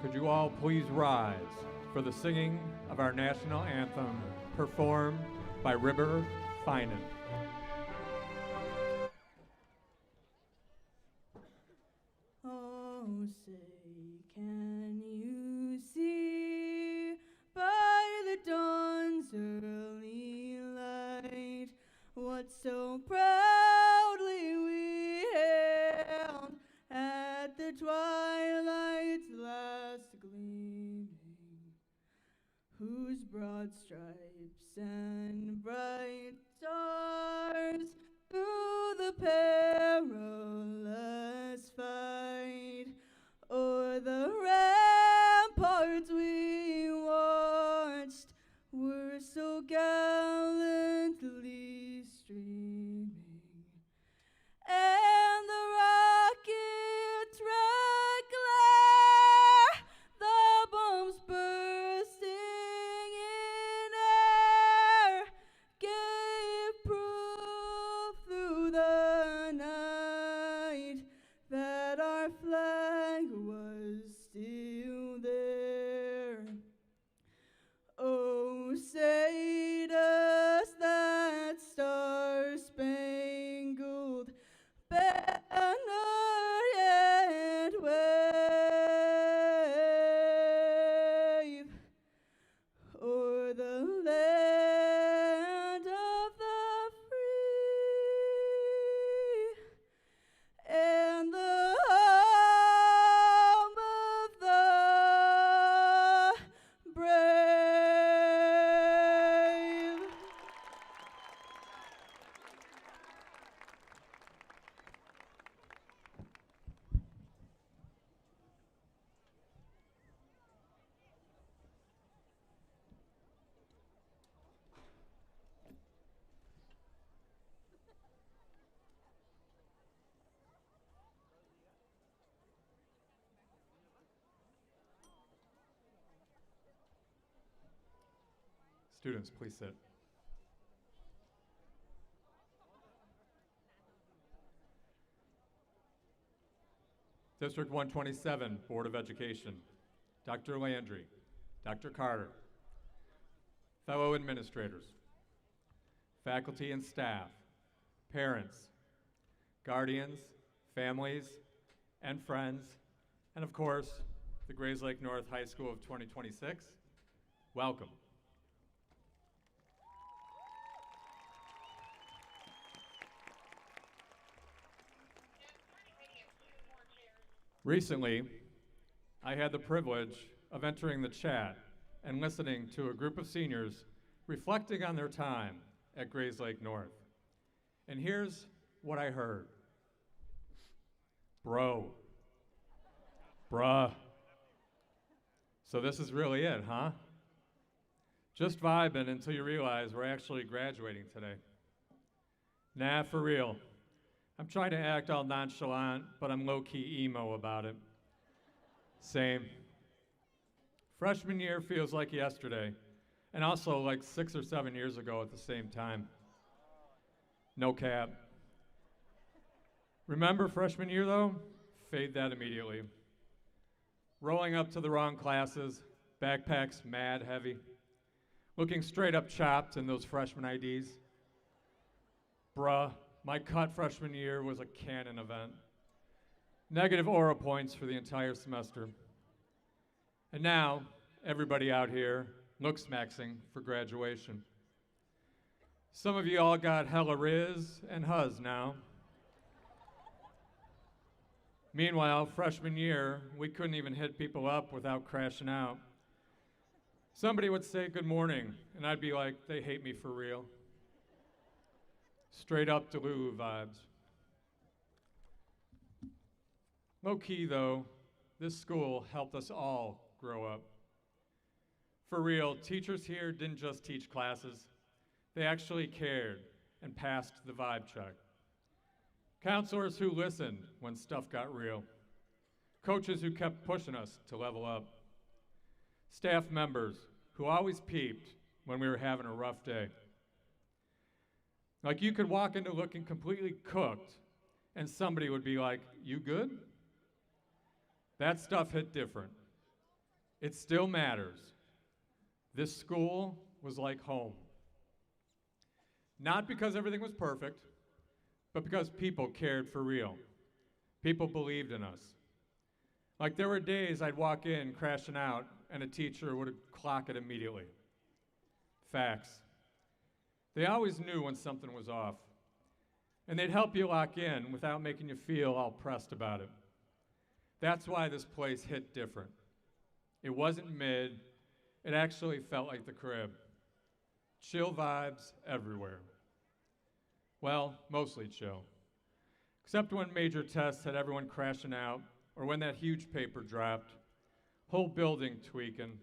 Could you all please rise for the singing of our national anthem performed by River Finan. Oh, say, can you see by the dawn's early light what so proudly we hailed at the twilight's last gleaming, whose broad stripes and bright stars through the perilous fight o'er the ramparts we watched were so gallantly streaming, and the rocket's red glare, the bombs bursting in air, gave proof through the night that our flag was still there. Oh, say does that star-spangled banner yet wave o'er the land of the free and the home of the brave. Students, please sit. District 127, Board of Education, Dr. Landry, Dr. Carter, fellow administrators, faculty and staff, parents, guardians, families, and friends, and of course, the Grayslake North High School of 2026, welcome. Recently, I had the privilege of entering the chat and listening to a group of seniors reflecting on their time at Grayslake North. And here's what I heard. Bro. Bruh. So this is really it, huh? Just vibing until you realize we're actually graduating today. Nah, for real. I'm trying to act all nonchalant, but I'm low-key emo about it. Same. Freshman year feels like yesterday, and also like 6 or 7 years ago at the same time. No cap. Remember freshman year though? Fade that immediately. Rolling up to the wrong classes, backpacks mad heavy, looking straight up chopped in those freshman IDs. Bruh. My cut freshman year was a canon event. Negative aura points for the entire semester. And now, everybody out here looks maxing for graduation. Some of you all got hella Riz and Huz now. Meanwhile, freshman year, we couldn't even hit people up without crashing out. Somebody would say good morning, and I'd be like, they hate me for real. Straight up Delulu vibes. Low key though, this school helped us all grow up. For real, teachers here didn't just teach classes, they actually cared and passed the vibe check. Counselors who listened when stuff got real. Coaches who kept pushing us to level up. Staff members who always peeped when we were having a rough day. Like you could walk into looking completely cooked and somebody would be like, you good? That stuff hit different. It still matters. This school was like home. Not because everything was perfect, but because people cared for real. People believed in us. Like there were days I'd walk in crashing out and a teacher would clock it immediately. Facts. They always knew when something was off. And they'd help you lock in without making you feel all pressed about it. That's why this place hit different. It wasn't mid, it actually felt like the crib. Chill vibes everywhere. Well, mostly chill. Except when major tests had everyone crashing out, or when that huge paper dropped, whole building tweaking.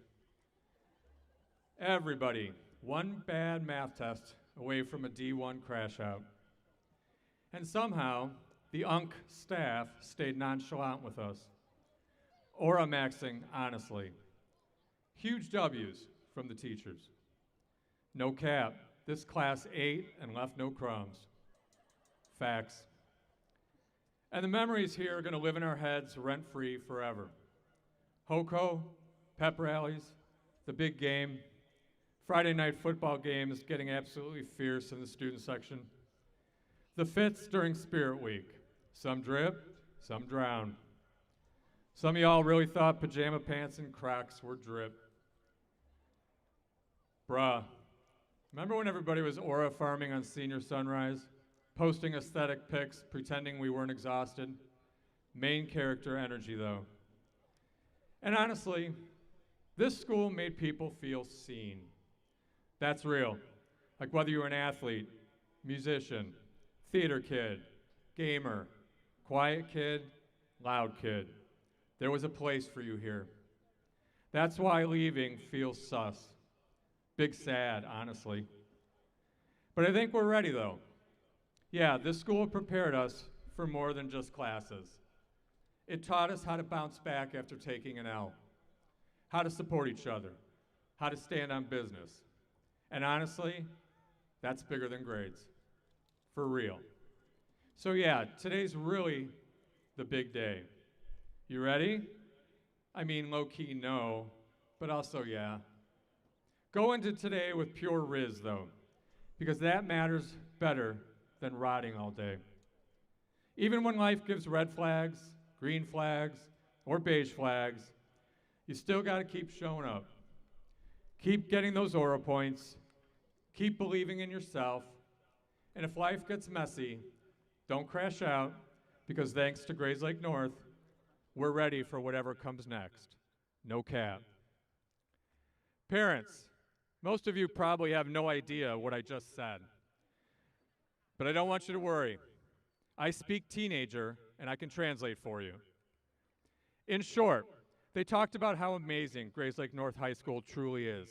Everybody, one bad math test away from a D1 crash out. And somehow, the UNC staff stayed nonchalant with us. Aura maxing, honestly. Huge W's from the teachers. No cap, this class ate and left no crumbs. Facts. And the memories here are gonna live in our heads rent-free forever. HOCO, pep rallies, the big game, Friday night football games getting absolutely fierce in the student section. The fits during Spirit Week. Some drip, some drown. Some of y'all really thought pajama pants and Crocs were drip. Bruh, remember when everybody was aura farming on senior sunrise? Posting aesthetic pics, pretending we weren't exhausted? Main character energy, though. And honestly, this school made people feel seen. That's real. Like whether you were an athlete, musician, theater kid, gamer, quiet kid, loud kid. There was a place for you here. That's why leaving feels sus. Big sad, honestly. But I think we're ready, though. Yeah, this school prepared us for more than just classes. It taught us how to bounce back after taking an L, how to support each other, how to stand on business. And honestly, that's bigger than grades. For real. So yeah, today's really the big day. You ready? I mean, low-key no, but also yeah. Go into today with pure riz, though, because that matters better than rotting all day. Even when life gives red flags, green flags, or beige flags, you still gotta keep showing up. Keep getting those aura points, keep believing in yourself, and if life gets messy, don't crash out, because thanks to Grayslake North, we're ready for whatever comes next. No cap. Parents, most of you probably have no idea what I just said. But I don't want you to worry. I speak teenager, and I can translate for you. In short, they talked about how amazing Grayslake North High School truly is.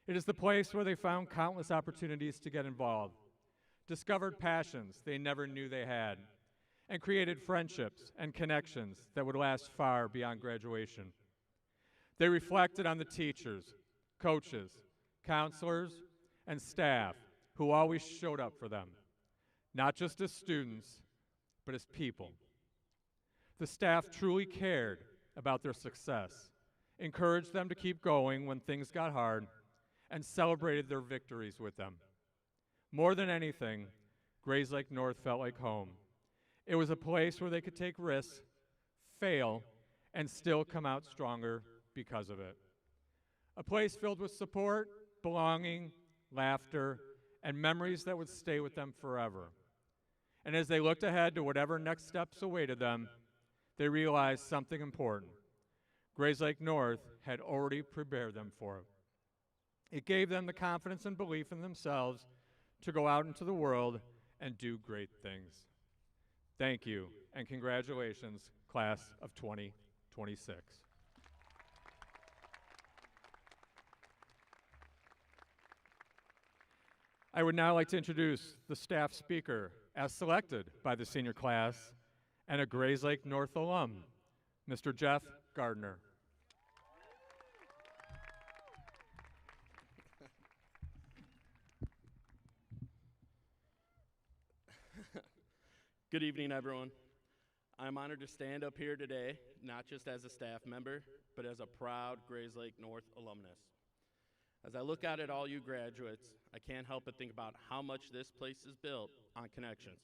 It is the place where they found countless opportunities to get involved, discovered passions they never knew they had, and created friendships and connections that would last far beyond graduation. They reflected on the teachers, coaches, counselors, and staff who always showed up for them, not just as students, but as people. The staff truly cared about their success, encouraged them to keep going when things got hard, and celebrated their victories with them. More than anything, Grayslake North felt like home. It was a place where they could take risks, fail, and still come out stronger because of it. A place filled with support, belonging, laughter, and memories that would stay with them forever. And as they looked ahead to whatever next steps awaited them, they realized something important. Grayslake North had already prepared them for it. It gave them the confidence and belief in themselves to go out into the world and do great things. Thank you, and congratulations, class of 2026. I would now like to introduce the staff speaker as selected by the senior class and a Grayslake North alum, Mr. Jeff Gardner. Good evening, everyone. I'm honored to stand up here today, not just as a staff member, but as a proud Grayslake North alumnus. As I look out at all you graduates, I can't help but think about how much this place is built on connections.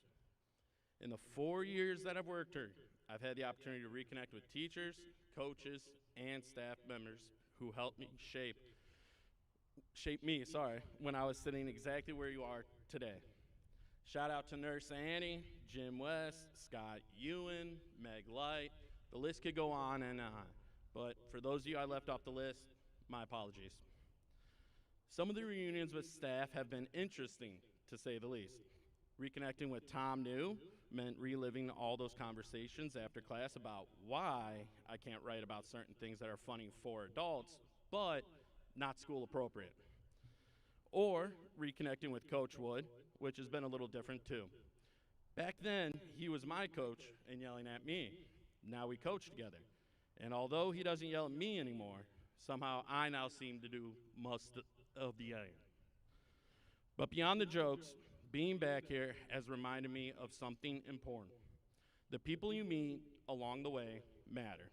In the 4 years that I've worked here, I've had the opportunity to reconnect with teachers, coaches, and staff members who helped me shape me, when I was sitting exactly where you are today. Shout out to Nurse Annie, Jim West, Scott Ewan, Meg Light. The list could go on and on. But for those of you I left off the list, my apologies. Some of the reunions with staff have been interesting, to say the least. Reconnecting with Tom New meant reliving all those conversations after class about why I can't write about certain things that are funny for adults, but not school appropriate. Or reconnecting with Coach Wood, which has been a little different too. Back then, he was my coach and yelling at me. Now we coach together. And although he doesn't yell at me anymore, somehow I now seem to do most of the yelling. But beyond the jokes, being back here has reminded me of something important. The people you meet along the way matter.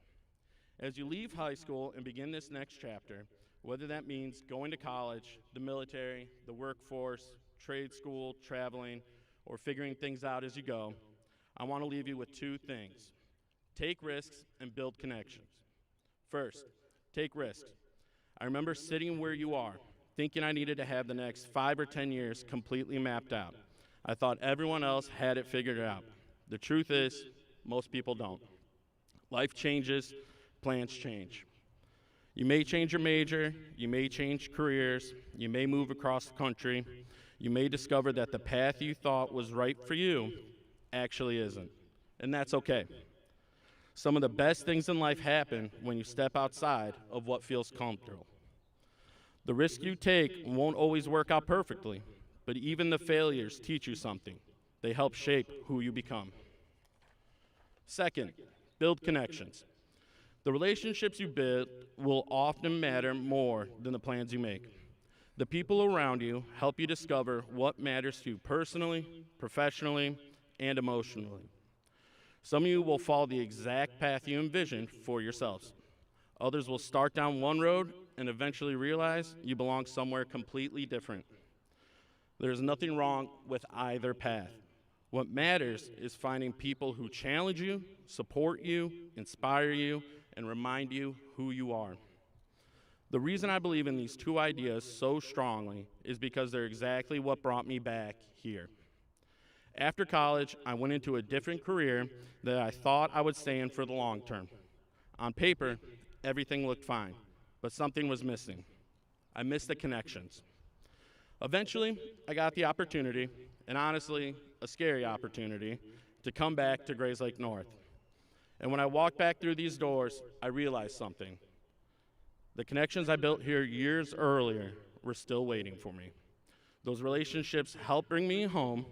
As you leave high school and begin this next chapter, whether that means going to college, the military, the workforce, trade school, traveling, or figuring things out as you go, I want to leave you with two things. Take risks and build connections. First, take risks. I remember sitting where you are, thinking I needed to have the next 5 or 10 years completely mapped out. I thought everyone else had it figured out. The truth is, most people don't. Life changes, plans change. You may change your major, you may change careers, you may move across the country, you may discover that the path you thought was right for you actually isn't, and that's okay. Some of the best things in life happen when you step outside of what feels comfortable. The risk you take won't always work out perfectly, but even the failures teach you something. They help shape who you become. Second, build connections. The relationships you build will often matter more than the plans you make. The people around you help you discover what matters to you personally, professionally, and emotionally. Some of you will follow the exact path you envisioned for yourselves. Others will start down one road and eventually realize you belong somewhere completely different. There's nothing wrong with either path. What matters is finding people who challenge you, support you, inspire you, and remind you who you are. The reason I believe in these two ideas so strongly is because they're exactly what brought me back here. After college, I went into a different career that I thought I would stay in for the long term. On paper, everything looked fine, but something was missing. I missed the connections. Eventually, I got the opportunity, and honestly, a scary opportunity, to come back to Grayslake North. And when I walked back through these doors, I realized something. The connections I built here years earlier were still waiting for me. Those relationships helped bring me home.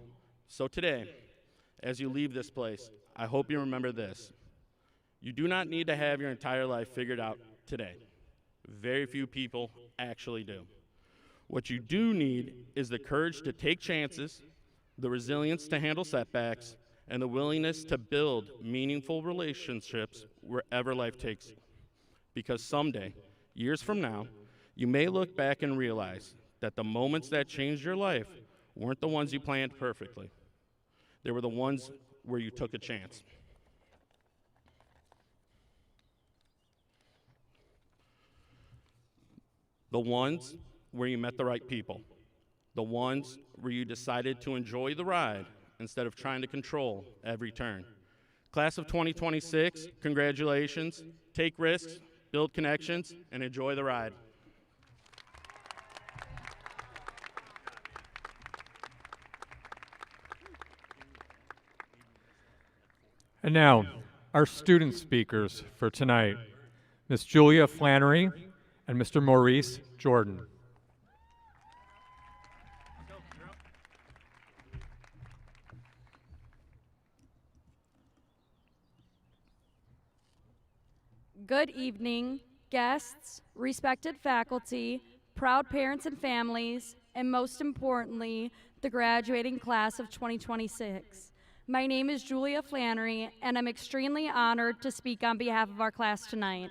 So today, as you leave this place, I hope you remember this. You do not need to have your entire life figured out today. Very few people actually do. What you do need is the courage to take chances, the resilience to handle setbacks, and the willingness to build meaningful relationships wherever life takes you. Because someday, years from now, you may look back and realize that the moments that changed your life weren't the ones you planned perfectly. They were the ones where you took a chance. The ones where you met the right people. The ones where you decided to enjoy the ride instead of trying to control every turn. Class of 2026, congratulations. Take risks, build connections, and enjoy the ride. And now, our student speakers for tonight, Ms. Julia Flannery and Mr. Maurice Jordan. Good evening, guests, respected faculty, proud parents and families, and most importantly, the graduating class of 2026. My name is Julia Flannery, and I'm extremely honored to speak on behalf of our class tonight.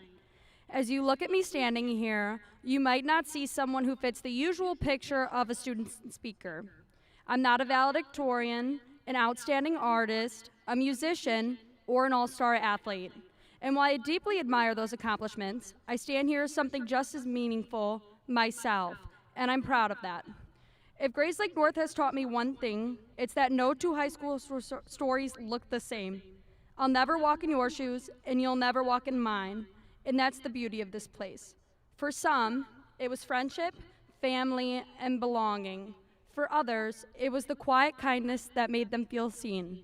As you look at me standing here, you might not see someone who fits the usual picture of a student speaker. I'm not a valedictorian, an outstanding artist, a musician, or an all-star athlete. And while I deeply admire those accomplishments, I stand here as something just as meaningful, myself, and I'm proud of that. If Grayslake North has taught me one thing, it's that no two high school stories look the same. I'll never walk in your shoes, and you'll never walk in mine, and that's the beauty of this place. For some, it was friendship, family, and belonging. For others, it was the quiet kindness that made them feel seen.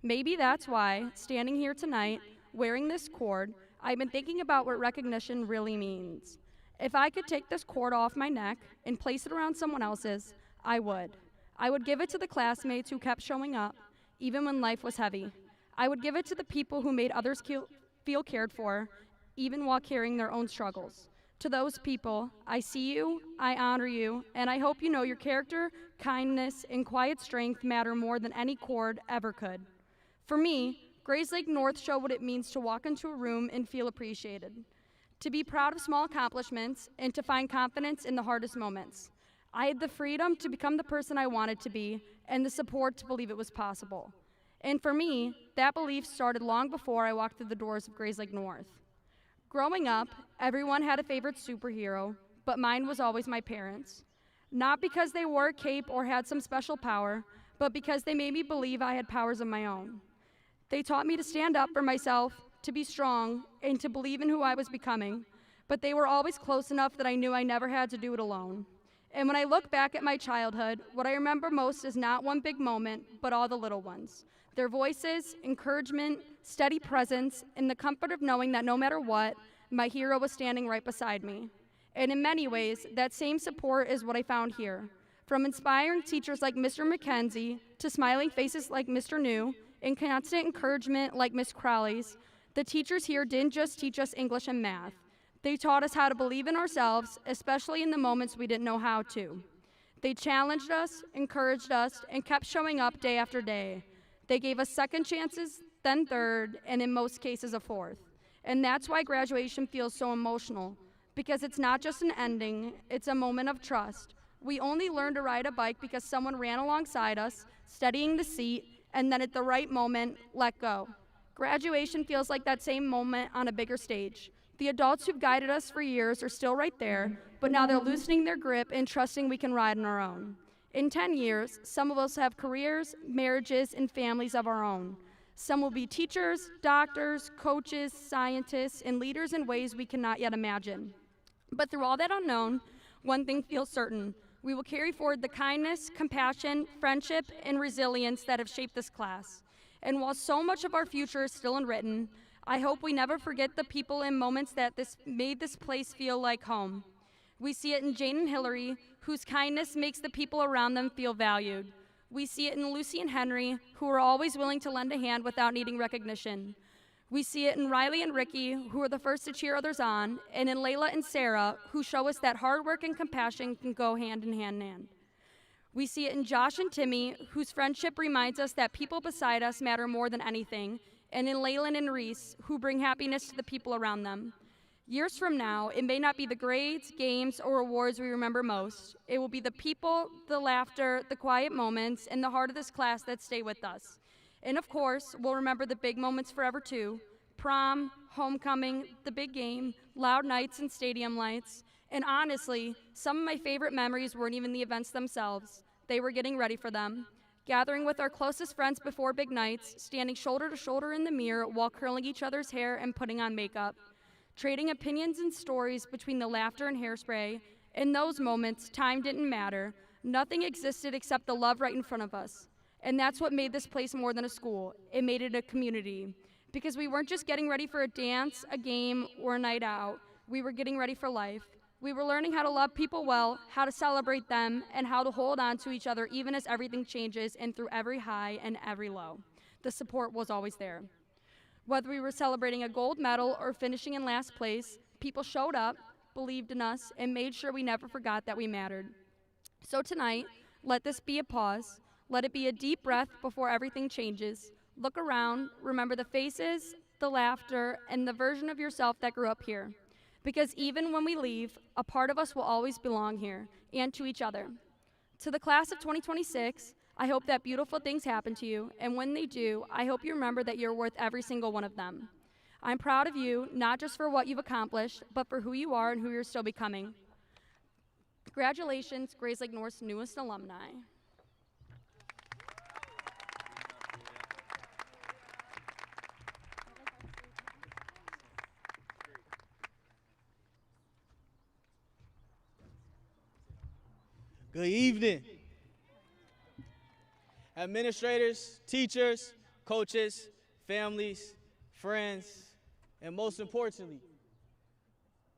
Maybe that's why, standing here tonight, wearing this cord, I've been thinking about what recognition really means. If I could take this cord off my neck and place it around someone else's, I would. I would give it to the classmates who kept showing up, even when life was heavy. I would give it to the people who made others feel cared for, even while carrying their own struggles. To those people, I see you, I honor you, and I hope you know your character, kindness, and quiet strength matter more than any cord ever could. For me, Grayslake North showed what it means to walk into a room and feel appreciated, to be proud of small accomplishments, and to find confidence in the hardest moments. I had the freedom to become the person I wanted to be, and the support to believe it was possible. And for me, that belief started long before I walked through the doors of Grayslake North. Growing up, everyone had a favorite superhero, but mine was always my parents. Not because they wore a cape or had some special power, but because they made me believe I had powers of my own. They taught me to stand up for myself, to be strong, and to believe in who I was becoming, but they were always close enough that I knew I never had to do it alone. And when I look back at my childhood, what I remember most is not one big moment, but all the little ones. Their voices, encouragement, steady presence, and the comfort of knowing that no matter what, my hero was standing right beside me. And in many ways, that same support is what I found here. From inspiring teachers like Mr. McKenzie to smiling faces like Mr. New, and constant encouragement like Miss Crowley's, the teachers here didn't just teach us English and math. They taught us how to believe in ourselves, especially in the moments we didn't know how to. They challenged us, encouraged us, and kept showing up day after day. They gave us second chances, then third, and in most cases a fourth. And that's why graduation feels so emotional, because it's not just an ending, it's a moment of trust. We only learned to ride a bike because someone ran alongside us, steadying the seat, and then at the right moment, let go. Graduation feels like that same moment on a bigger stage. The adults who've guided us for years are still right there, but now they're loosening their grip and trusting we can ride on our own. In 10 years, some of us have careers, marriages, and families of our own. Some will be teachers, doctors, coaches, scientists, and leaders in ways we cannot yet imagine. But through all that unknown, one thing feels certain. We will carry forward the kindness, compassion, friendship, and resilience that have shaped this class. And while so much of our future is still unwritten, I hope we never forget the people and moments that made this place feel like home. We see it in Jane and Hillary, whose kindness makes the people around them feel valued. We see it in Lucy and Henry, who are always willing to lend a hand without needing recognition. We see it in Riley and Ricky, who are the first to cheer others on, and in Layla and Sarah, who show us that hard work and compassion can go hand in hand. We see it in Josh and Timmy, whose friendship reminds us that people beside us matter more than anything, and in Laylan and Reese, who bring happiness to the people around them. Years from now, it may not be the grades, games, or awards we remember most. It will be the people, the laughter, the quiet moments, and the heart of this class that stay with us. And of course, we'll remember the big moments forever too. Prom, homecoming, the big game, loud nights and stadium lights. And honestly, some of my favorite memories weren't even the events themselves. They were getting ready for them. Gathering with our closest friends before big nights, standing shoulder to shoulder in the mirror while curling each other's hair and putting on makeup. Trading opinions and stories between the laughter and hairspray. In those moments, time didn't matter. Nothing existed except the love right in front of us. And that's what made this place more than a school. It made it a community. Because we weren't just getting ready for a dance, a game, or a night out. We were getting ready for life. We were learning how to love people well, how to celebrate them, and how to hold on to each other even as everything changes and through every high and every low. The support was always there. Whether we were celebrating a gold medal or finishing in last place, people showed up, believed in us, and made sure we never forgot that we mattered. So tonight, let this be a pause. Let it be a deep breath before everything changes. Look around, remember the faces, the laughter, and the version of yourself that grew up here. Because even when we leave, a part of us will always belong here, and to each other. To the class of 2026, I hope that beautiful things happen to you, and when they do, I hope you remember that you're worth every single one of them. I'm proud of you, not just for what you've accomplished, but for who you are and who you're still becoming. Congratulations, Grayslake North's newest alumni. Good evening. Administrators, teachers, coaches, families, friends, and most importantly,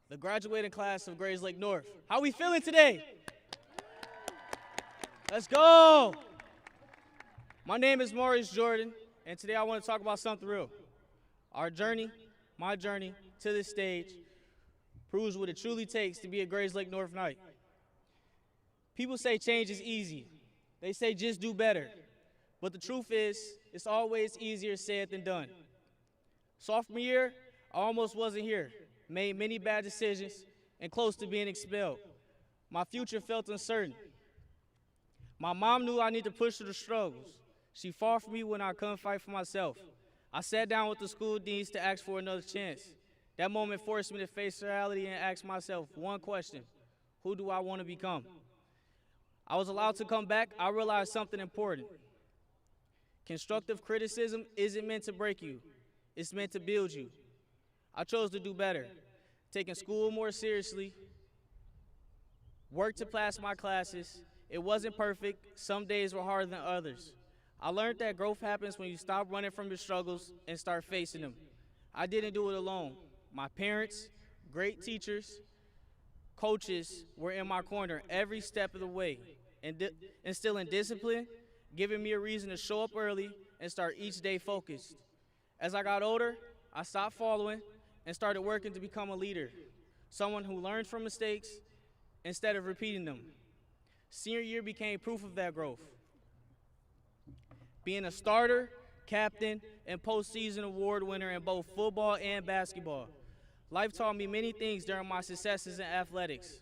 the graduating class of Grayslake North. How we feeling today? Let's go. My name is Maurice Jordan, and today I want to talk about something real. Our journey, my journey to this stage, proves what it truly takes to be a Grayslake North Knight. People say change is easy. They say just do better. But the truth is, it's always easier said than done. Sophomore year, I almost wasn't here, made many bad decisions, and close to being expelled. My future felt uncertain. My mom knew I needed to push through the struggles. She fought for me when I couldn't fight for myself. I sat down with the school deans to ask for another chance. That moment forced me to face reality and ask myself one question: who do I want to become? I was allowed to come back. I realized something important. Constructive criticism isn't meant to break you. It's meant to build you. I chose to do better, taking school more seriously, worked to pass my classes. It wasn't perfect. Some days were harder than others. I learned that growth happens when you stop running from your struggles and start facing them. I didn't do it alone. My parents, great teachers, coaches were in my corner every step of the way, and instilling discipline, giving me a reason to show up early and start each day focused. As I got older, I stopped following and started working to become a leader, someone who learned from mistakes instead of repeating them. Senior year became proof of that growth. Being a starter, captain, and postseason award winner in both football and basketball, life taught me many things during my successes in athletics.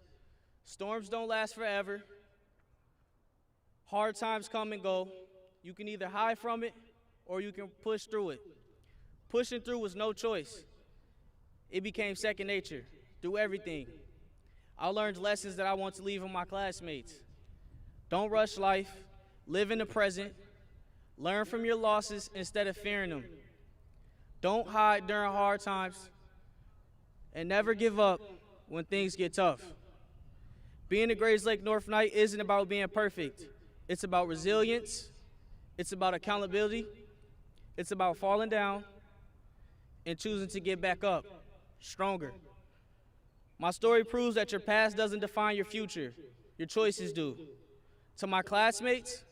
Storms don't last forever. Hard times come and go. You can either hide from it or you can push through it. Pushing through was no choice. It became second nature through everything. I learned lessons that I want to leave on my classmates. Don't rush life. Live in the present. Learn from your losses instead of fearing them. Don't hide during hard times. And never give up when things get tough. Being a Grayslake North Knight isn't about being perfect. It's about resilience. It's about accountability. It's about falling down and choosing to get back up, stronger. My story proves that your past doesn't define your future. Your choices do. To my classmates,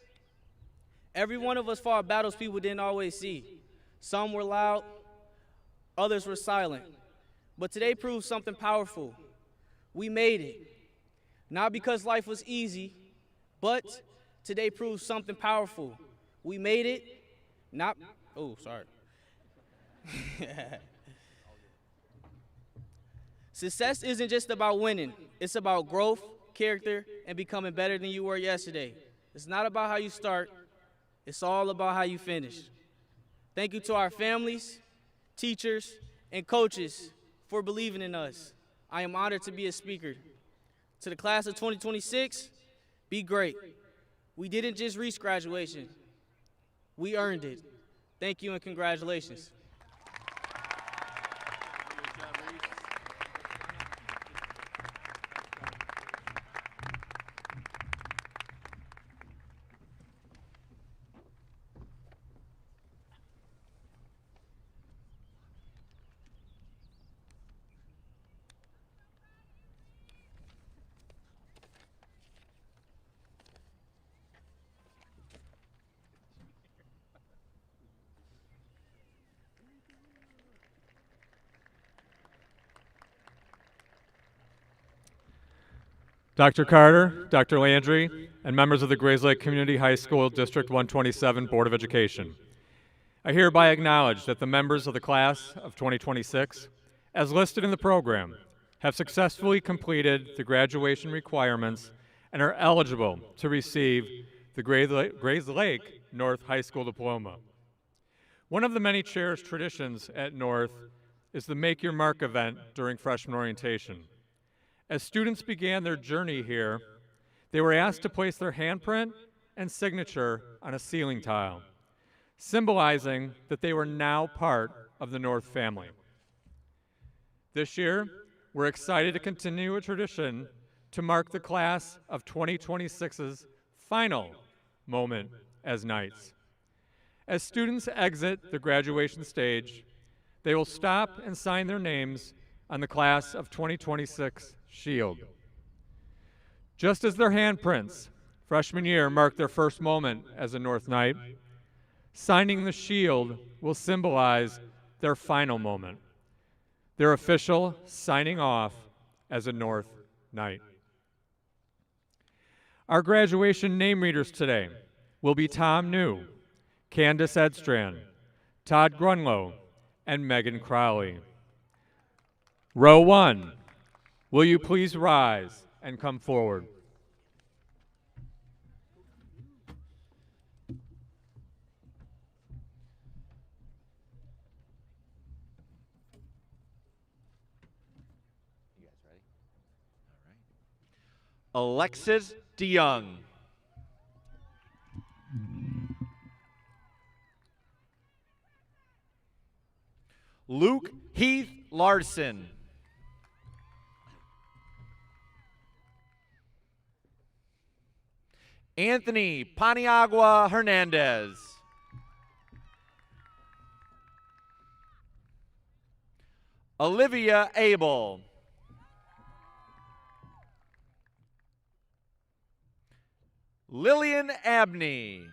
every one of us fought battles people didn't always see. Some were loud, others were silent. But today proves something powerful. We made it. Not because life was easy, but today proves something powerful. We made it, not, oh, sorry. Success isn't just about winning. It's about growth, character, and becoming better than you were yesterday. It's not about how you start. It's all about how you finish. Thank you to our families, teachers, and coaches for believing in us. I am honored to be a speaker. To the class of 2026, be great. We didn't just reach graduation. We earned it. Thank you and congratulations. Dr. Carter, Dr. Landry, and members of the Grayslake Community High School District 127 Board of Education. I hereby acknowledge that the members of the class of 2026, as listed in the program, have successfully completed the graduation requirements and are eligible to receive the Grayslake North High School diploma. One of the many cherished traditions at North is the Make Your Mark event during freshman orientation. As students began their journey here, they were asked to place their handprint and signature on a ceiling tile, symbolizing that they were now part of the North family. This year, we're excited to continue a tradition to mark the class of 2026's final moment as Knights. As students exit the graduation stage, they will stop and sign their names on the class of 2026 shield. Just as their handprints freshman year marked their first moment as a North Knight, signing the shield will symbolize their final moment, their official signing off as a North Knight. Our graduation name readers today will be Tom New, Candace Edstrand, Todd Grunlow, and Megan Crowley. Row 1, will you please rise and come forward? You guys ready? All right. Alexis DeYoung. Luke Heath Larson. Anthony Paniagua Hernandez. Olivia Abel. Lillian Abney.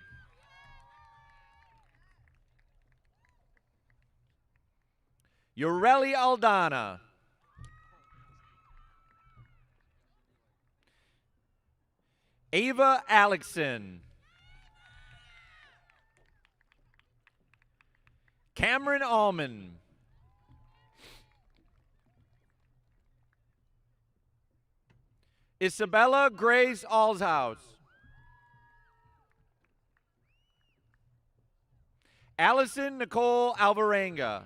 Ureli Aldana. Ava Alexson. Cameron Allman. Isabella Grace Alshouse. Allison Nicole Alvarenga.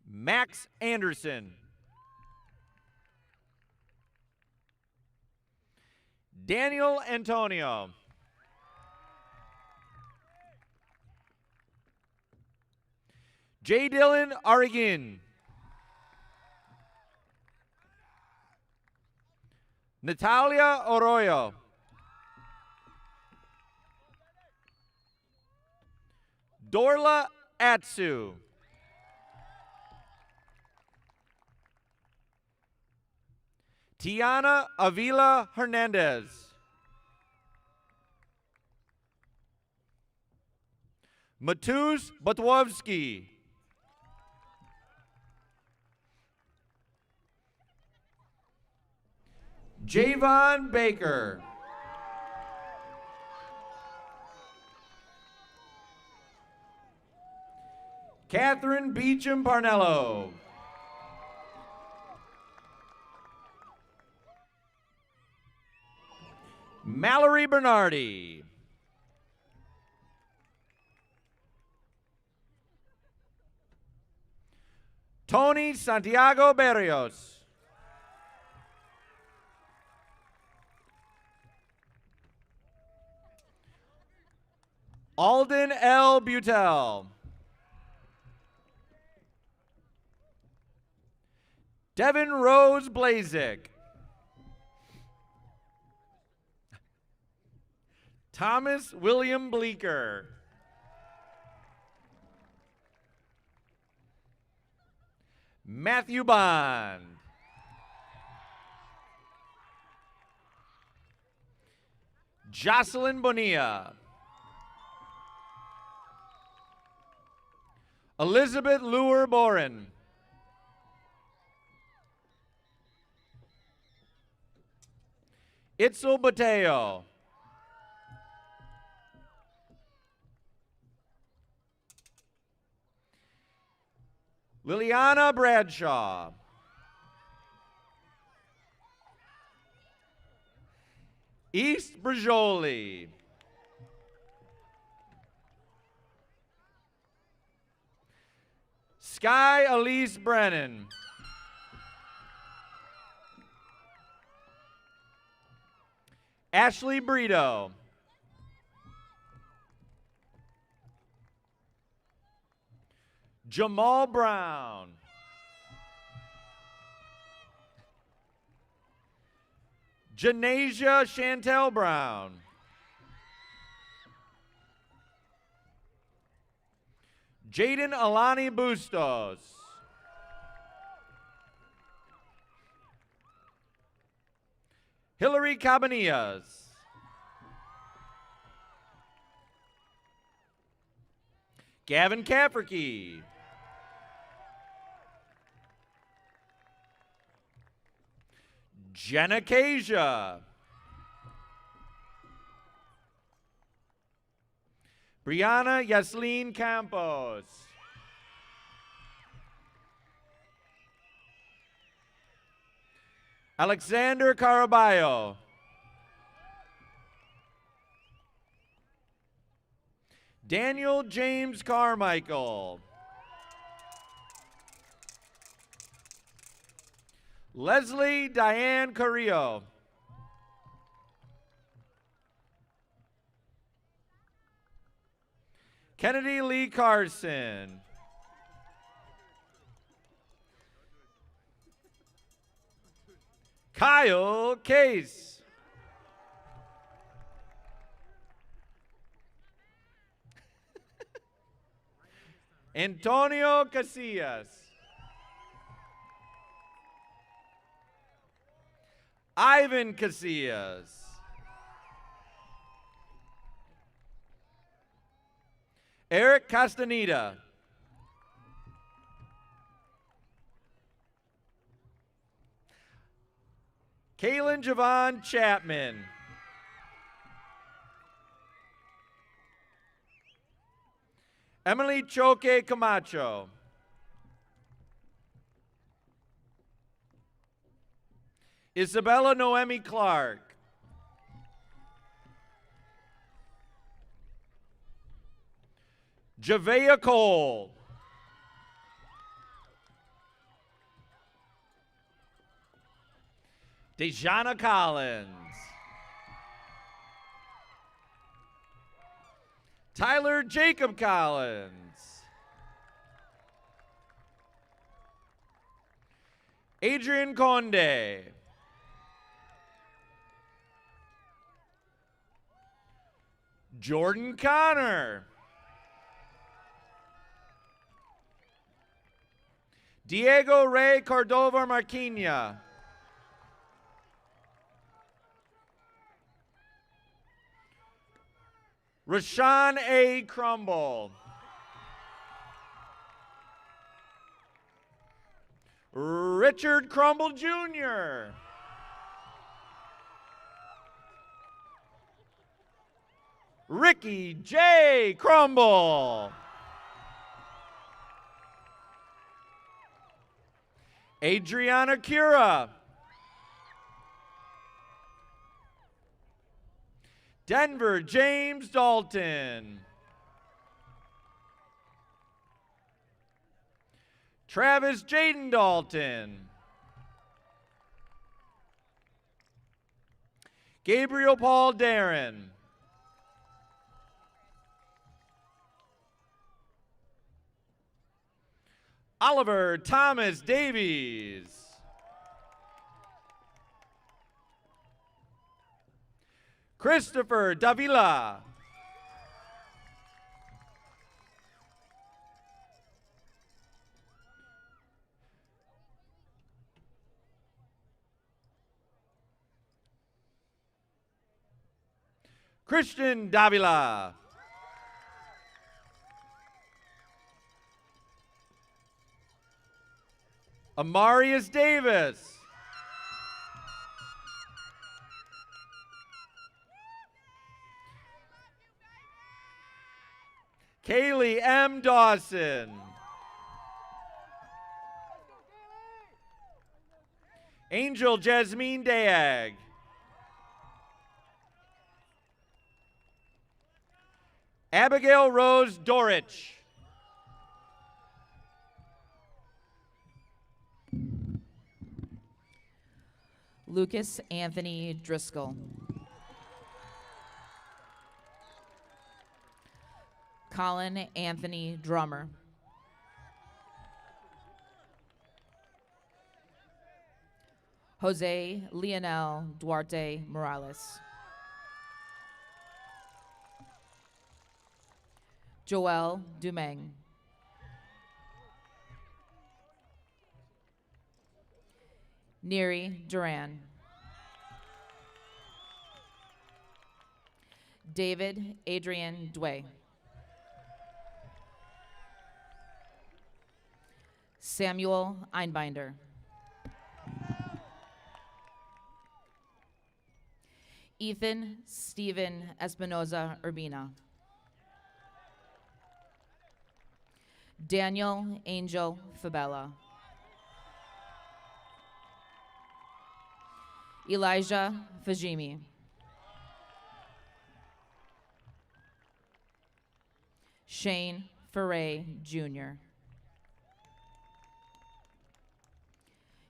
Max Anderson. Daniel Antonio. J. Dylan Arigin. Natalia Arroyo. Dorla Atsu. Tiana Avila Hernandez. Matuz Botwowski. Javon Baker. Catherine Beecham Parnello. Mallory Bernardi. Tony Santiago Berrios. Alden L. Butel. Devin Rose Blazik. Thomas William Bleeker. Matthew Bond. Jocelyn Bonilla. Elizabeth Luer Boren. Itzel Bateo. Liliana Bradshaw. East Brajoli. Sky Elise Brennan. Ashley Brito. Jamal Brown. Janasia Chantel Brown. Jaden Alani Bustos. Hillary Cabanillas. Gavin Cafferkey. Jenna Casia. Brianna Yasleen Campos. Alexander Caraballo. Daniel James Carmichael. Leslie Diane Carrillo. Kennedy Lee Carson. Kyle Case. Antonio Casillas. Ivan Casillas. Eric Castaneda. Kaylin Javon Chapman. Emily Choque Camacho. Isabella Noemi Clark. Javea Cole. Dejana Collins. Tyler Jacob Collins. Adrian Conde. Jordan Connor. Diego Ray Cordova Marquina. Rashawn A. Crumble. Richard Crumble Jr. Ricky J. Crumble. Adriana Cura. Denver James Dalton. Travis Jaden Dalton. Gabriel Paul Darren. Oliver Thomas Davies. Christopher Davila. Christian Davila. Amarius Davis. Kaylee M. Dawson. Angel Jasmine Dayag. Abigail Rose Dorich. Lucas Anthony Driscoll. Colin Anthony Drummer. Jose Leonel Duarte Morales. Joel Dumeng. Neri Duran. David Adrian Dway. Samuel Einbinder. Ethan Stephen Espinoza Urbina. Daniel Angel Fabella. Elijah Fajimi. Shane Ferre Jr.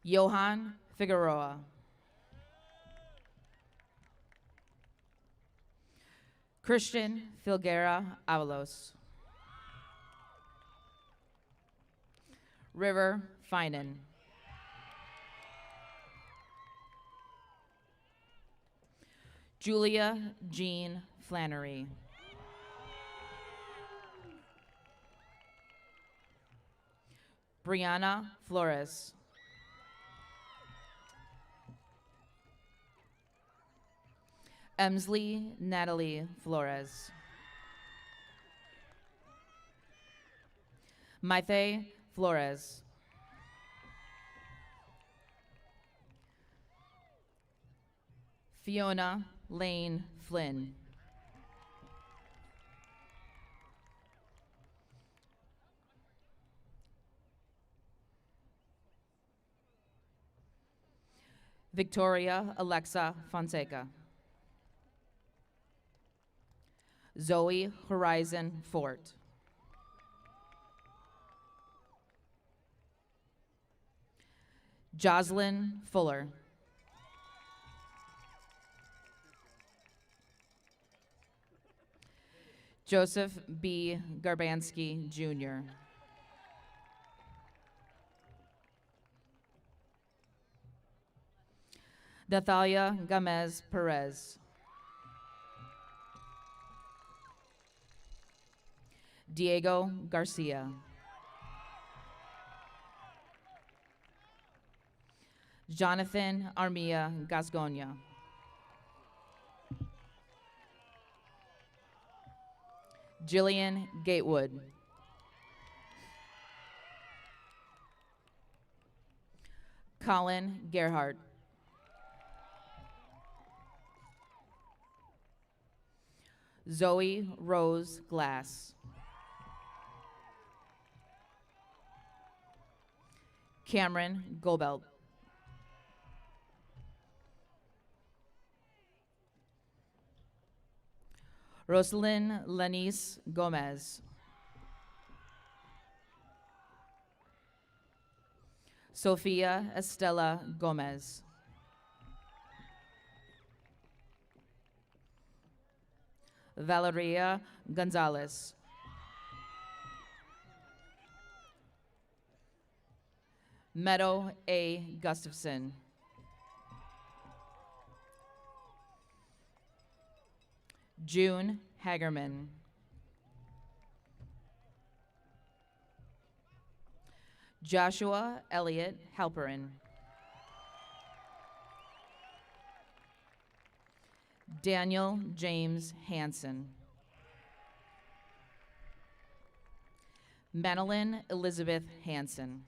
Johan Figueroa. Christian Filguera Avalos. River Finan. Julia Jean Flannery. Brianna Flores. Emsley Natalie Flores. Maite Flores. Fiona Lane Flynn. Victoria Alexa Fonseca. Zoe Horizon Fort. Jocelyn Fuller. Joseph B. Garbansky, Jr. Natalia Gamez Perez. Diego Garcia. Jonathan Armia Gasconia. Jillian Gatewood. Colin Gerhardt. Zoe Rose Glass. Cameron Gobelt. Rosalind Lenice Gomez. Sofia Estela Gomez. Valeria Gonzalez. Meadow A. Gustafson. June Hagerman. Joshua Elliott Halperin. Daniel James Hansen. Madeline Elizabeth Hansen.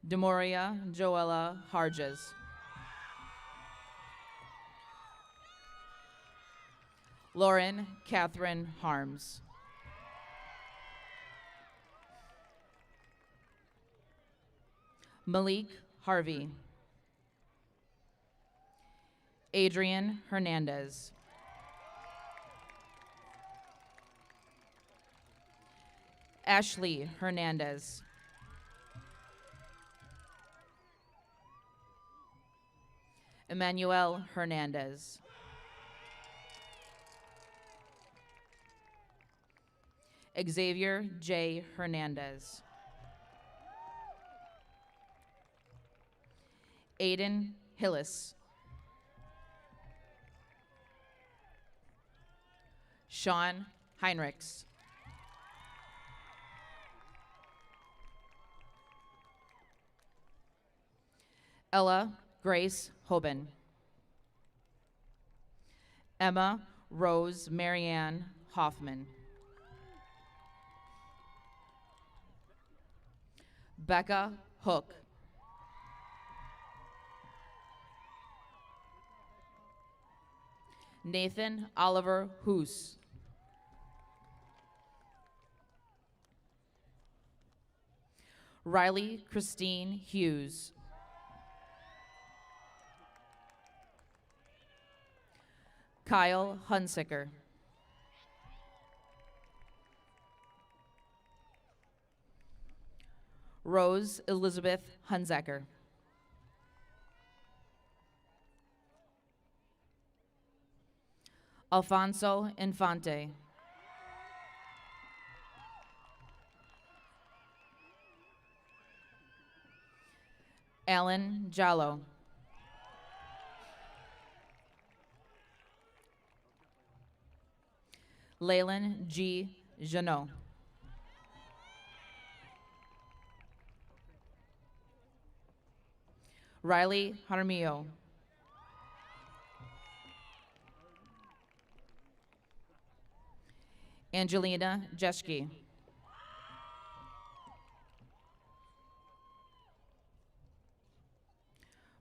Demoria Joella Harges. Lauren Catherine Harms. Malik Harvey. Adrian Hernandez. Ashley Hernandez. Emmanuel Hernandez. Xavier J. Hernandez. Aiden Hillis. Sean Heinrichs. Ella Grace Hoban. Emma Rose Marianne Hoffman. Becca Hook. Nathan Oliver Hoos. Riley Christine Hughes. Kyle Hunsicker. Rose Elizabeth Hunsacker. Alfonso Infante. Alan Jallo. Leyland G. Janot. Riley Jaramillo. Angelina Jeschke.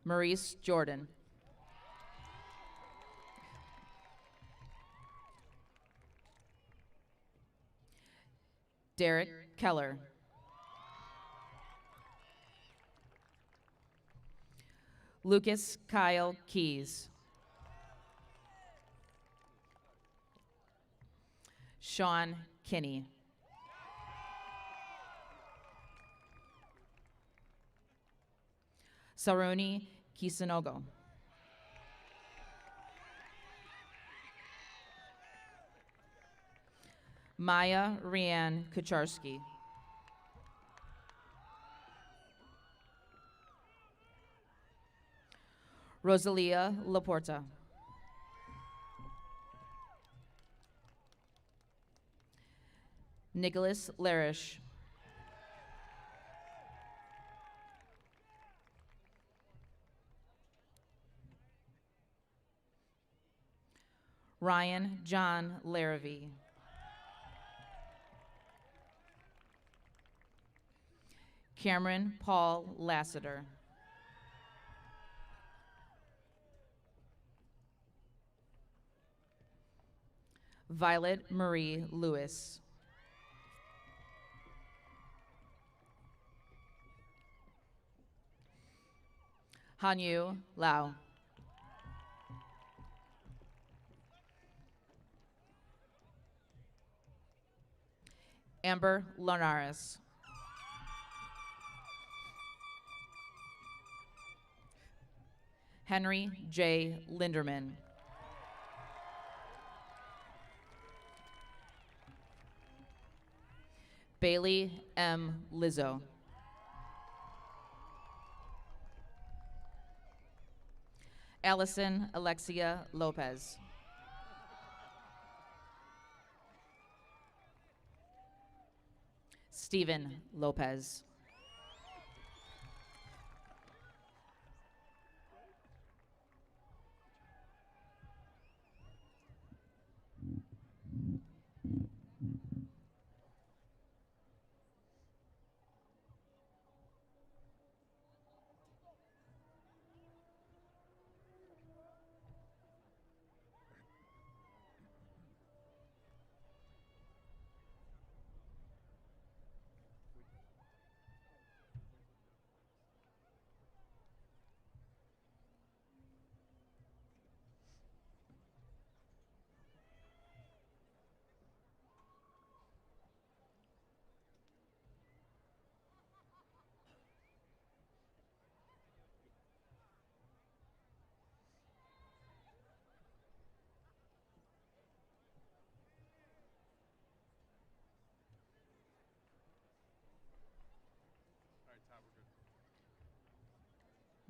Maurice Jordan. Derek Keller. Lucas Kyle Keys. Sean Kinney. Saruni Kisanogo. Maya Rianne Kucharski. Rosalia Laporta. Nicholas Larish. Ryan John Larrabee. Cameron Paul Lassiter. Violet Marie Lewis. Hanyu Lau. Amber Linares. Henry J. Linderman. Bailey M. Lizzo. Allison Alexia Lopez. Stephen Lopez.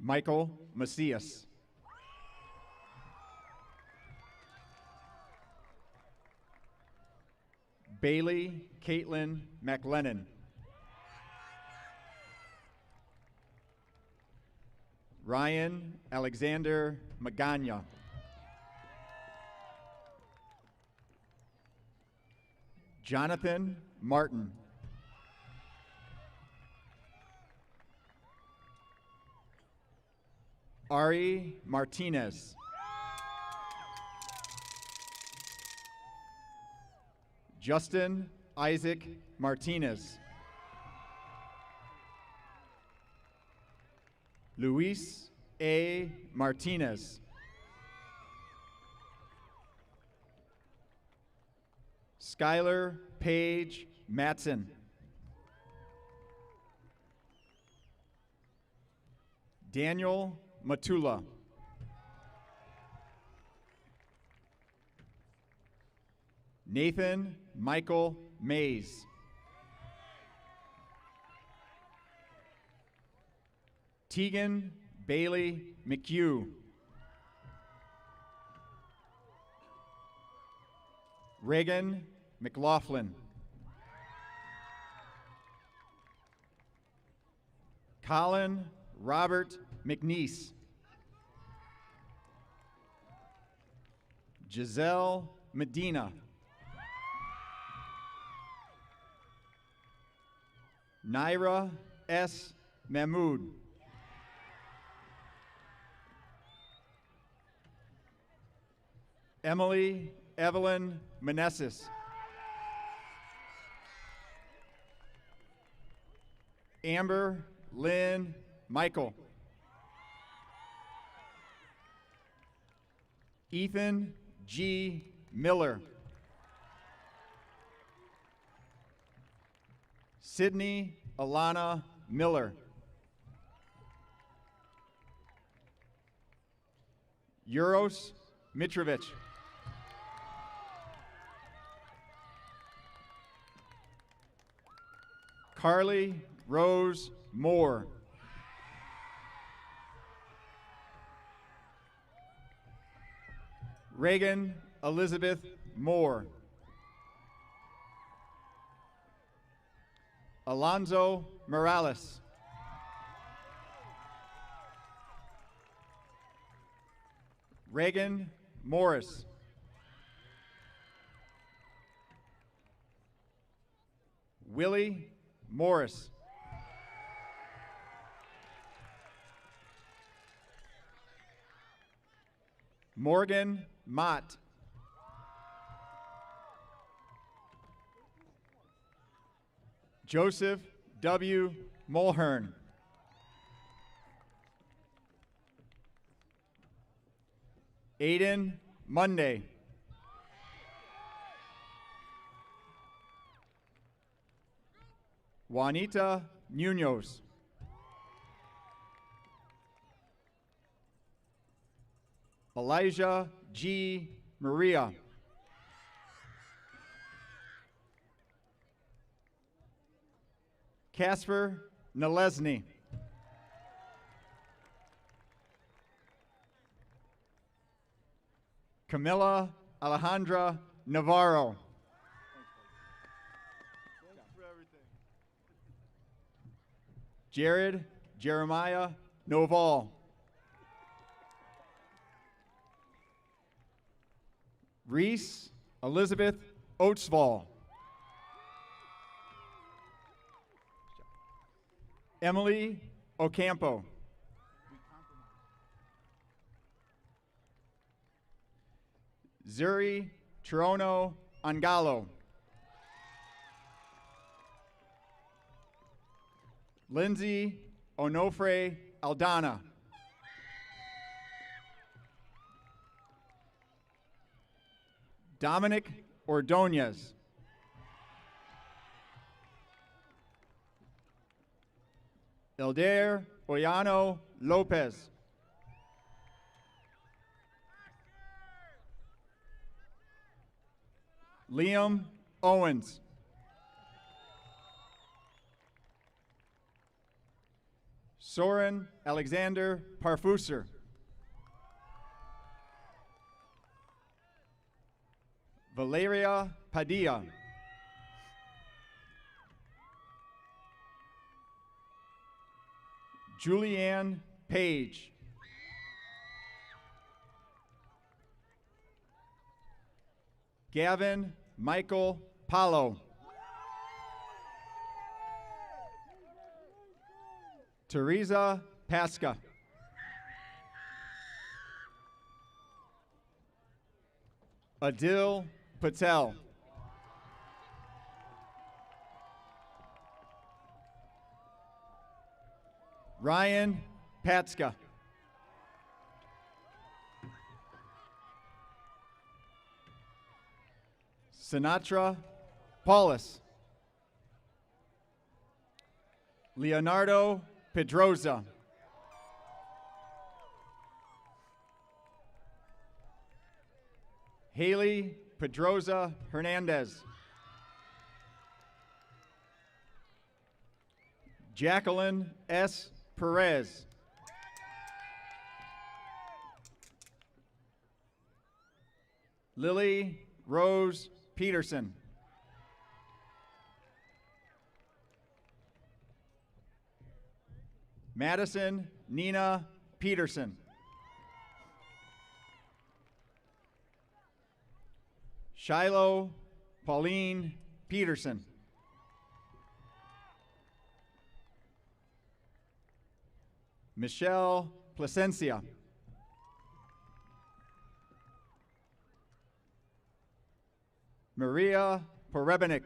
Michael Macias. Bailey Caitlin McLennan. Ryan Alexander Magana. Jonathan Martin. Ari Martinez. Justin Isaac Martinez. Luis A. Martinez. Skylar Paige Matson. Daniel Matula. Nathan Michael Mays. Tegan Bailey McHugh. Reagan McLaughlin. Colin Robert McNeese. Giselle Medina. Naira S. Mahmood. Emily Evelyn Manessis. Amber Lynn Michael. Ethan G. Miller. Sydney Alana Miller. Euros Mitrovic. Carly Rose Moore. Reagan Elizabeth Moore. Alonzo Morales. Reagan Morris. Willie Morris. Morgan Mott. Joseph W. Mulhern. Aiden Monday. Juanita Munoz. Elijah G. Maria. Casper Nalesny. Camila Alejandra Navarro. Jared Jeremiah Noval. Reese Elizabeth Oatsvall. Emily Ocampo. Zuri Chirono Angalo. Lindsay Onofre Aldana. Dominic Ordonez. Elder Oyano Lopez. Liam Owens. Soren Alexander Parfuser. Valeria Padilla. Julianne Page. Gavin Michael Paulo. Teresa Pasca. Adil Patel. Ryan Patska. Sinatra Paulus. Leonardo Pedroza. Haley Pedroza Hernandez. Jacqueline S. Perez. Lily Rose Peterson. Madison Nina Peterson. Shiloh Pauline Peterson. Michelle Placencia. Maria Porebenik.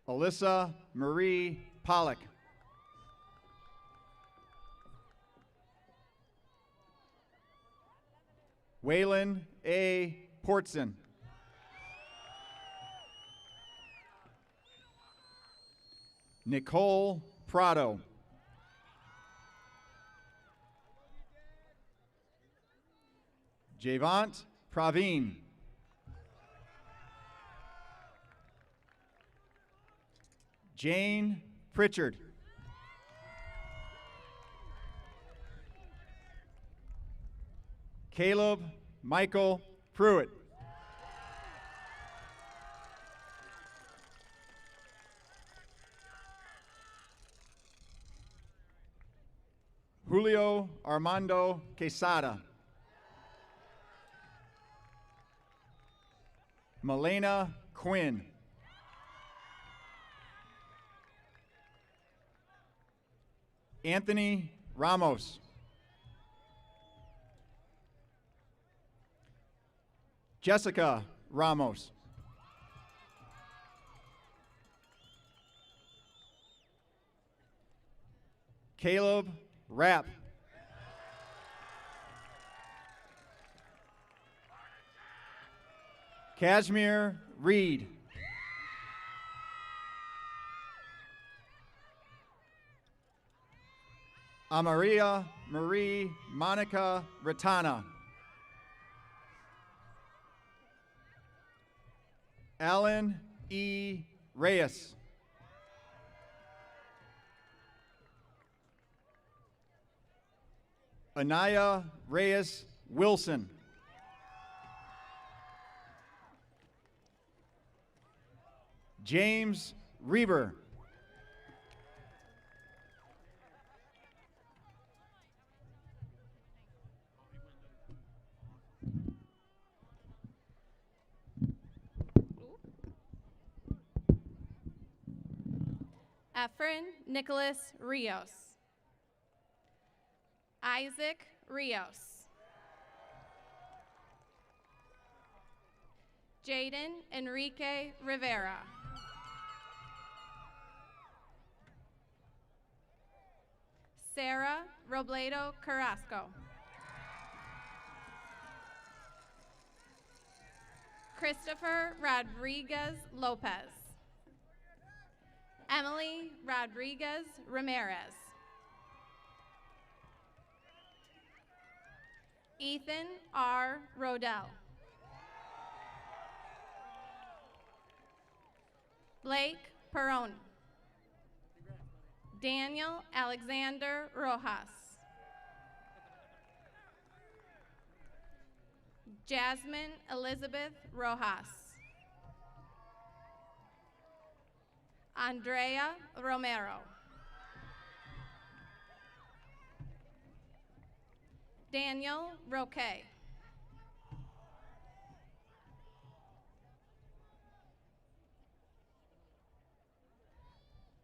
Alyssa Marie Pollock. Waylon A. Portson. Nicole Prado. Javant Praveen. Jane Pritchard. Caleb Michael Pruitt. Julio Armando Quesada. Malena Quinn. Anthony Ramos. Jessica Ramos. Caleb Rapp. Kashmir Reed. Amaria Marie Monica Ratana. Alan E. Reyes. Anaya Reyes Wilson. James Reber. Efren Nicholas Rios. Isaac Rios. Jaden Enrique Rivera. Sarah Robledo Carrasco. Christopher Rodriguez Lopez. Emily Rodriguez Ramirez. Ethan R. Rodell. Blake Perron. Daniel Alexander Rojas. Jasmine Elizabeth Rojas. Andrea Romero. Daniel Roque.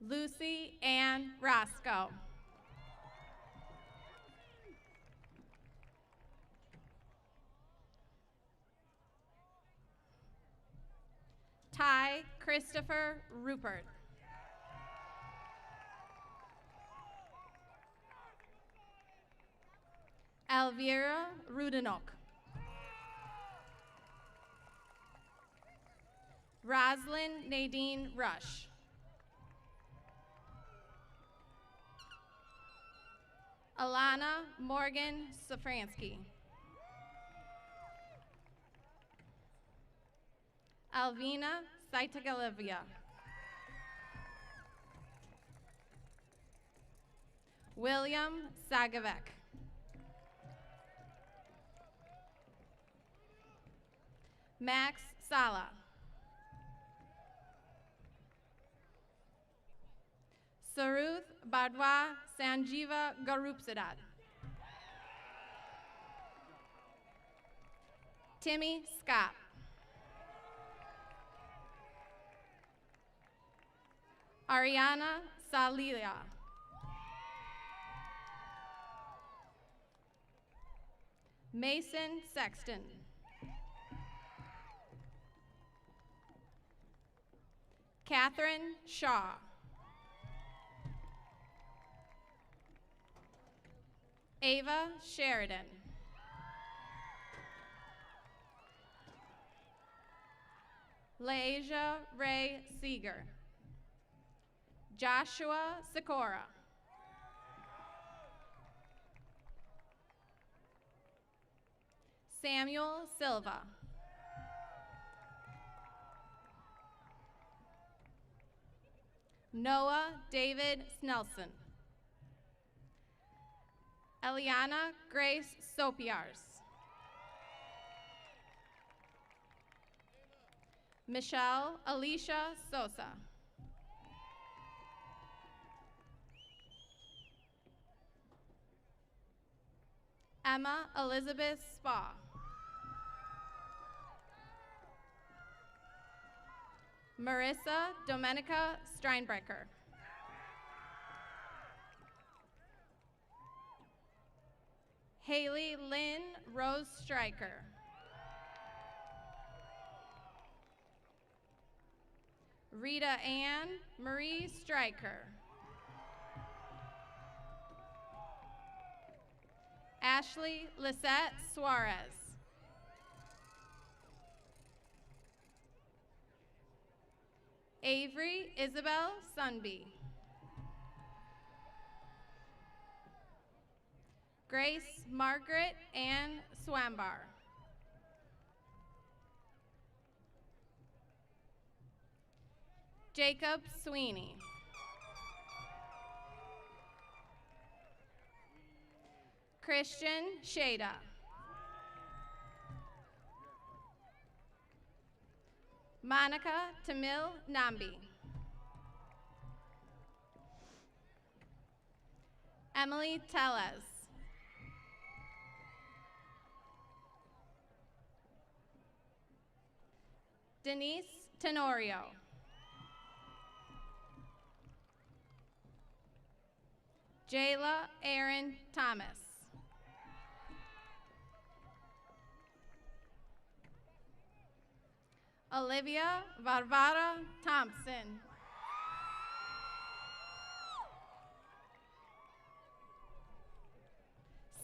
Lucy Ann Roscoe. Ty Christopher Rupert. Elvira Rudenok. Roslyn Nadine Rush. Alana Morgan Safransky. Alvina Saitagalivia. William Sagavek. Max Sala. Saruth Badwa Sanjiva Garupsadad. Timmy Scott. Ariana Salilia. Mason Sexton. Catherine Shaw. Ava Sheridan. Lasia Ray Seeger. Joshua Sikora. Samuel Silva. Noah David Snelson. Eliana Grace Sopiars. Michelle Alicia Sosa. Emma Elizabeth Spa. Marissa Domenica Steinbrecher. Haley Lynn Rose Stryker. Rita Ann Marie Stryker. Ashley Lisette Suarez. Avery Isabel Sunby. Grace Margaret Ann Swambar. Jacob Sweeney. Christian Shada. Monica Tamil Nambi. Emily Tellez. Denise Tenorio. Jayla Aaron Thomas. Olivia Varvara Thompson.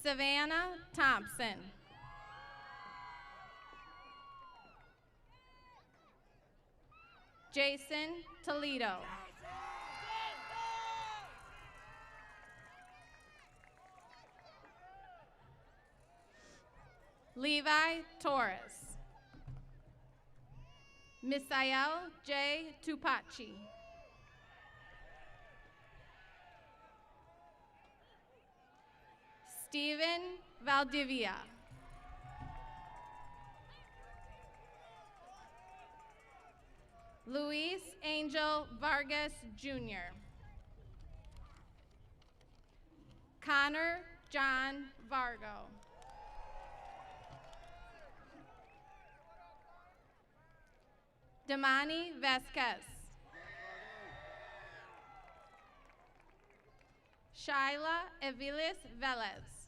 Savannah Thompson. Jason Toledo. Levi Torres. Misael J. Tupachi. Stephen Valdivia. Luis Angel Vargas Jr. Connor John Vargo. Damani Vasquez. Shyla Evilis Velez.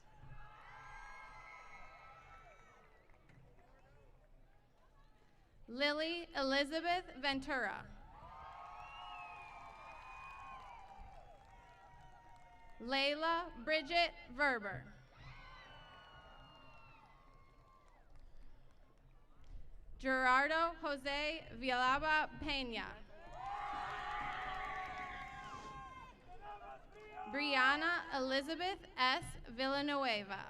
Lily Elizabeth Ventura. Layla Bridget Verber. Gerardo Jose Villalba Pena. Brianna Elizabeth S. Villanueva.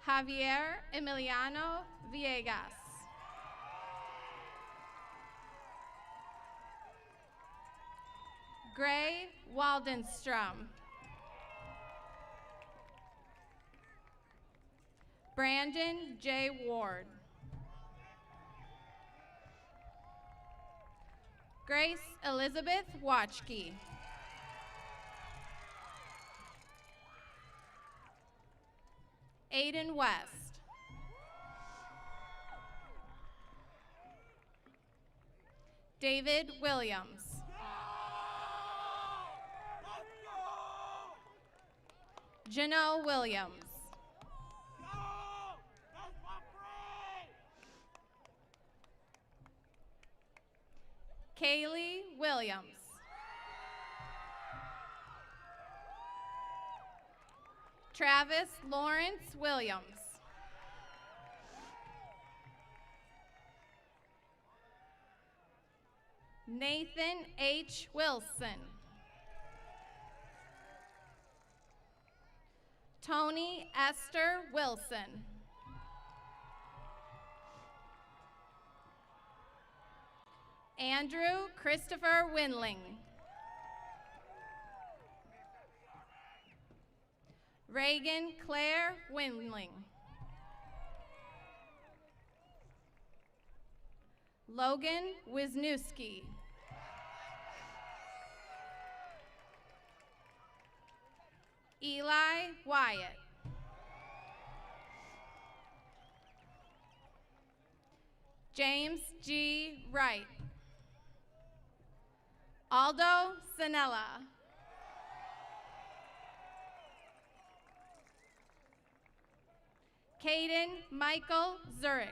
Javier Emiliano Villegas. Gray Waldenstrom. Brandon J. Ward. Grace Elizabeth Watchkey. Aiden West. David Williams. Jano Williams. Kaylee Williams. Travis Lawrence Williams. Nathan H. Wilson. Tony Esther Wilson. Andrew Christopher Winling. Reagan Claire Winling. Logan Wisniewski. Eli Wyatt. James G. Wright. Aldo Sanella. Caden Michael Zurich.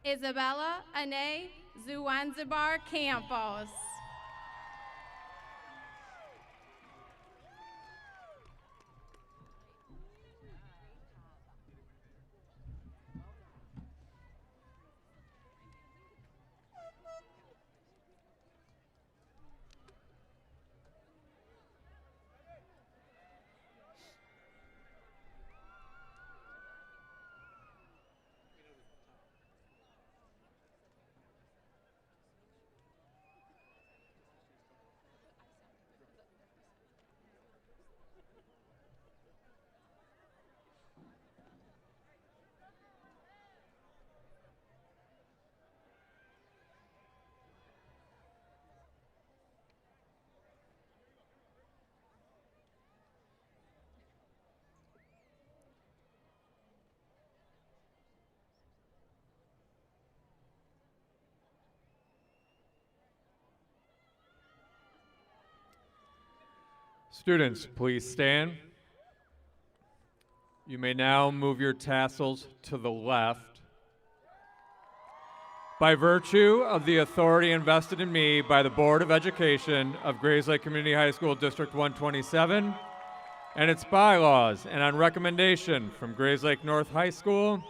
Isabella Ane Zuanzibar Campos. Students, please stand. You may now move your tassels to the left. By virtue of the authority invested in me by the Board of Education of Grayslake Community High School District 127 and its bylaws, and on recommendation from Grayslake North High School,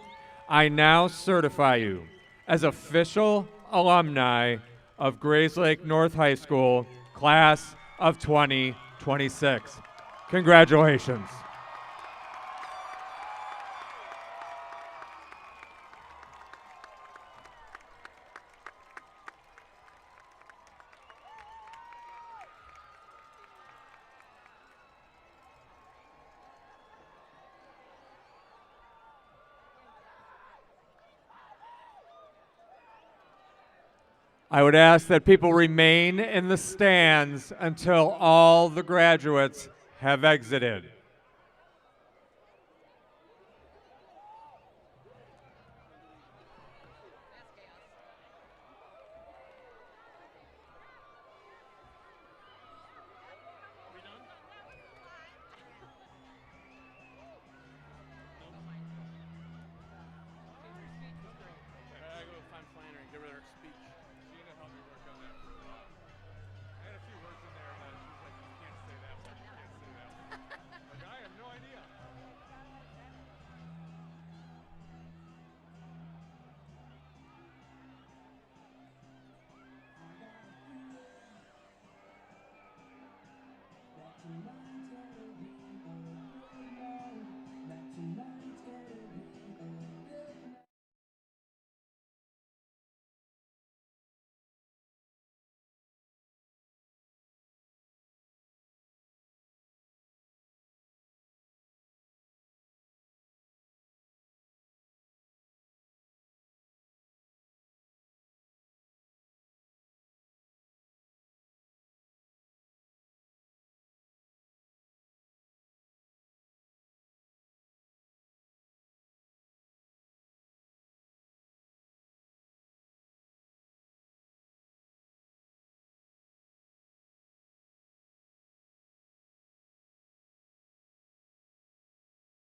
I now certify you as official alumni of Grayslake North High School, class of 2020. 26. Congratulations. I would ask that people remain in the stands until all the graduates have exited.